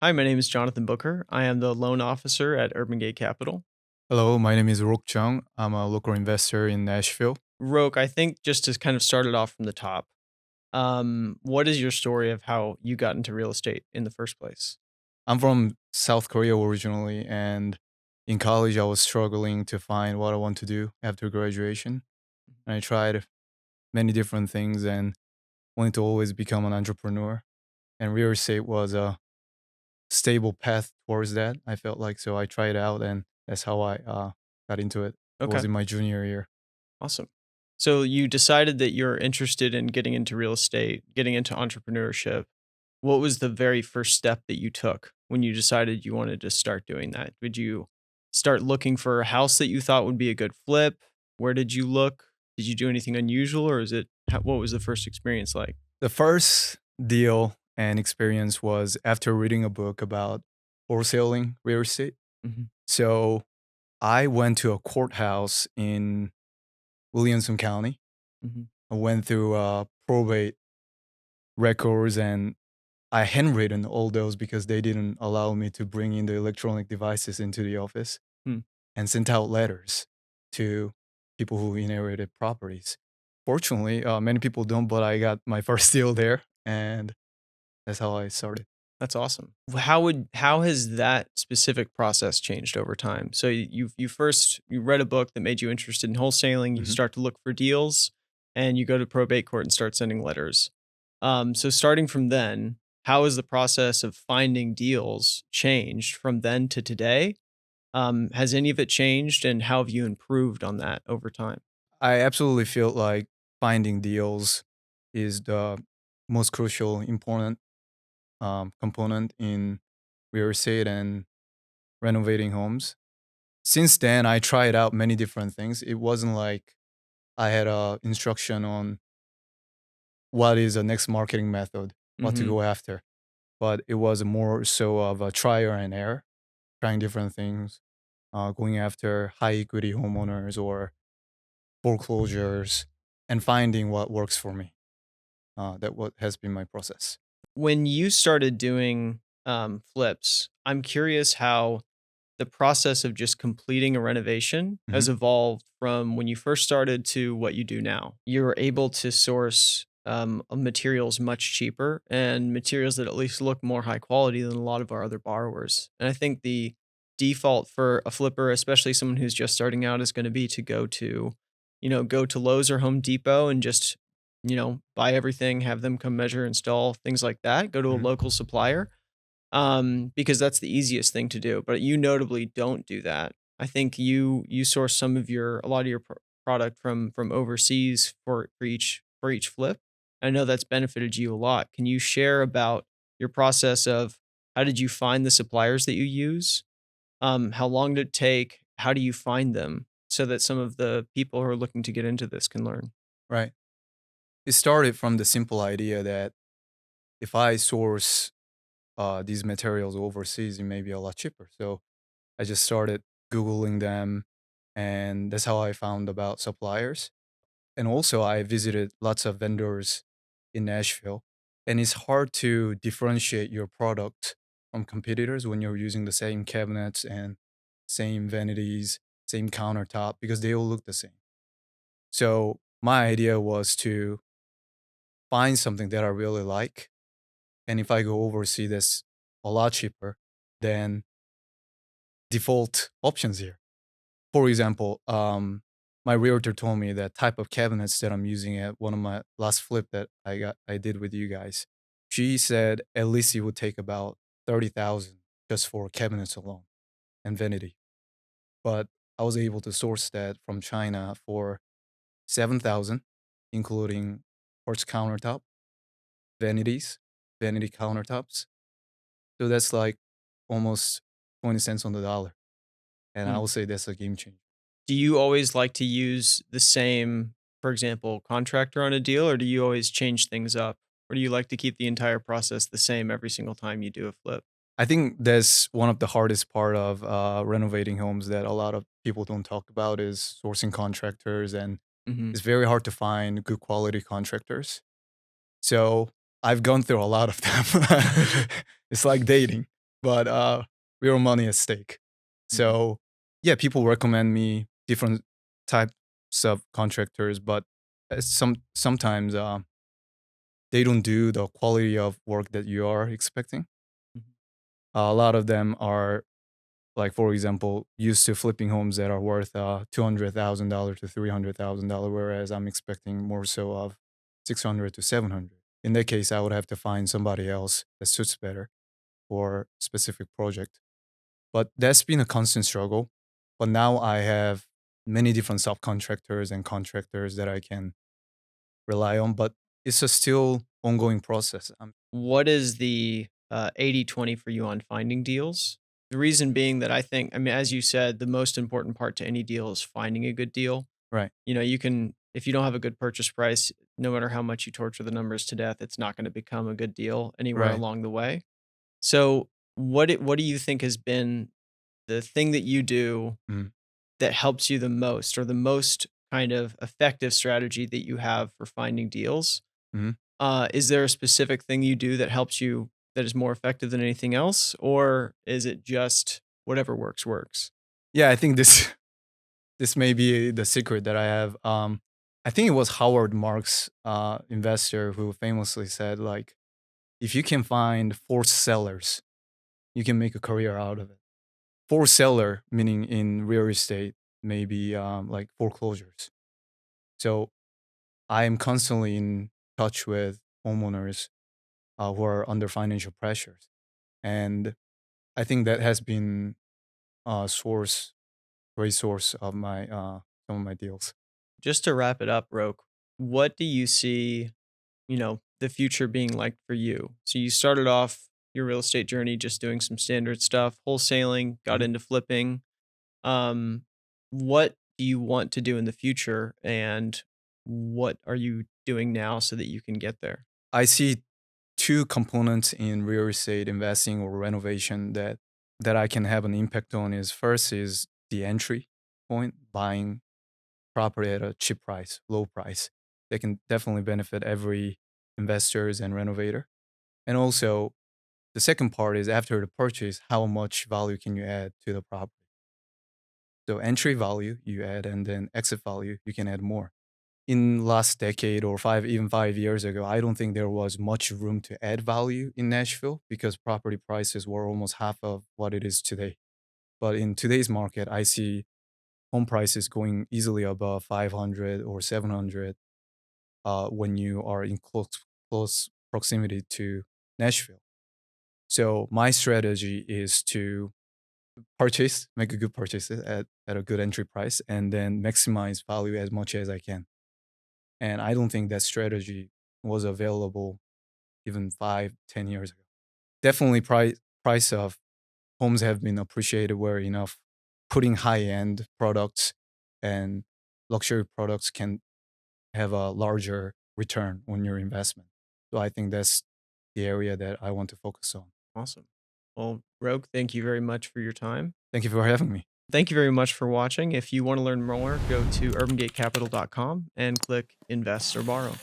Hi, my name is Jonathan Booker. I am the loan officer at Urban Gate Capital. Hello, my name is Rok Jung. I'm a local investor in Nashville. Roke, I think just to kind of start it off from the top, what is your story of how you got into real estate in the first place? I'm from South Korea originally, and in college, I was struggling to find what I want to do after graduation. And I tried many different things and wanted to always become an entrepreneur. And real estate was a stable path towards that. I felt like so I tried it out, and that's how I got into it. It was Okay, in my junior year. awesome. So you decided that you're interested in getting into real estate, getting into entrepreneurship. What was the very first step that you took when you decided you wanted to start doing that? Did you start looking for a house that you thought would be a good flip? Where did you look? Did you do anything unusual, or is it what was the first experience like? The first deal and experience was after reading a book about wholesaling real estate. Hmm. So I went to a courthouse in Williamson County. Hmm. I went through probate records and I handwritten all those because they didn't allow me to bring in the electronic devices into the office and sent out letters to people who inherited properties. Fortunately, many people don't, but I got my first deal there, and that's how I started. That's awesome. How has that specific process changed over time? So you read a book that made you interested in wholesaling, you Mhm. start to look for deals, and you go to probate court and start sending letters. So starting from then, how has the process of finding deals changed from then to today? Has any of it changed, and how have you improved on that over time? I absolutely feel like finding deals is the most crucial, important component in real estate and renovating homes. Since then, I tried out many different things. It wasn't like I had a instruction on what is the next marketing method, what to Hmm. go after, but it was more so of a trial and error, trying different things, going after high equity homeowners or foreclosures, and finding what works for me. That what has been my process. When you started doing flips, I'm curious how the process of just completing a renovation Mhm. has evolved from when you first started to what you do now. You're able to source materials much cheaper and materials that at least look more high quality than a lot of our other borrowers. And I think the default for a flipper, especially someone who's just starting out, is going to be to go to Lowe's or Home Depot and just, buy everything, have them come measure, install, things like that. Go to a Mhm. local supplier because that's the easiest thing to do. But you notably don't do that. I think you source a lot of your product from overseas for each flip. I know that's benefited you a lot. Can you share about your process of how did you find the suppliers that you use? How long did it take? How do you find them so that some of the people who are looking to get into this can learn? Right. It started from the simple idea that if I source these materials overseas, it may be a lot cheaper. So I just started Googling them, and that's how I found about suppliers. And also, I visited lots of vendors in Nashville, and it's hard to differentiate your product from competitors when you're using the same cabinets and same vanities, same countertop because they all look the same. So my idea was to find something that I really like, and if I go overseas, that's a lot cheaper than default options here. For example, my realtor told me that type of cabinets that I'm using at one of my last flip that I did with you guys. She said at least it would take about 30,000 just for cabinets alone and vanity. But I was able to source that from China for 7,000, including quartz countertop, vanities, vanity countertops. So that's like almost 20 cents on the dollar. And I Hmm. would say that's a game changer. Do you always like to use the same, for example, contractor on a deal, or do you always change things up? Or do you like to keep the entire process the same every single time you do a flip? I think that's one of the hardest part of renovating homes that a lot of people don't talk about is sourcing contractors, and Mhm. it's very hard to find good quality contractors. So I've gone through a lot of them. It's like dating. but real money at stake. Mhm. So yeah, people recommend me different types of contractors, but sometimes they don't do the quality of work that you are expecting. Mhm. A lot of them are, like, for example, used to flipping homes that are worth $200,000 to $300,000, whereas I'm expecting more so of 600 to 700. In that case, I would have to find somebody else that suits better for specific project. But that's been a constant struggle. But now I have many different subcontractors and contractors that I can rely on. But it's a still ongoing process. What is the 80/20 for you on finding deals? The reason being that I mean, as you said, the most important part to any deal is finding a good deal. Right, You know, you can if you don't have a good purchase price, no matter how much you torture the numbers to death, it's not gonna become a good deal anywhere right. along the way. So, what do you think has been the thing that you do Mhm, that helps you the most or the most kind of effective strategy that you have for finding deals? mhm. Is there a specific thing you do that helps you that is more effective than anything else, or is it just whatever works, works? Yeah, I think this this may be the secret that I have. I think it was Howard Marks, investor, who famously said, like, if you can find forced sellers, you can make a career out of it. Forced seller, meaning in real estate, maybe like foreclosures. So I am constantly in touch with homeowners who are under financial pressures. And I think that has been a source, great source of my some of my deals. Just to wrap it up, Roke, what do you see, the future being like for you? So you started off your real estate journey just doing some standard stuff, wholesaling, got Mhm. into flipping. Um, what do you want to do in the future, and what are you doing now so that you can get there? I see two components in real estate investing or renovation that I can have an impact on. Is first is the entry point, buying property at a cheap price, low price. They can definitely benefit every investors and renovator. And also the second part is after the purchase, how much value can you add to the property? So entry value you add, and then exit value you can add more. In last decade or even 5 years ago, I don't think there was much room to add value in Nashville because property prices were almost half of what it is today. But in today's market, I see home prices going easily above 500 or 700 when you are in close proximity to Nashville. So my strategy is to purchase, make a good purchase at a good entry price, and then maximize value as much as I can. And I don't think that strategy was available even 5, 10 years ago. Definitely price of homes have been appreciated where enough putting high end products and luxury products can have a larger return on your investment. So I think that's the area that I want to focus on. Awesome. Well, Rogue, thank you very much for your time. Thank you for having me. Thank you very much for watching. If you want to learn more, go to urbangatecapital.com and click invest or borrow.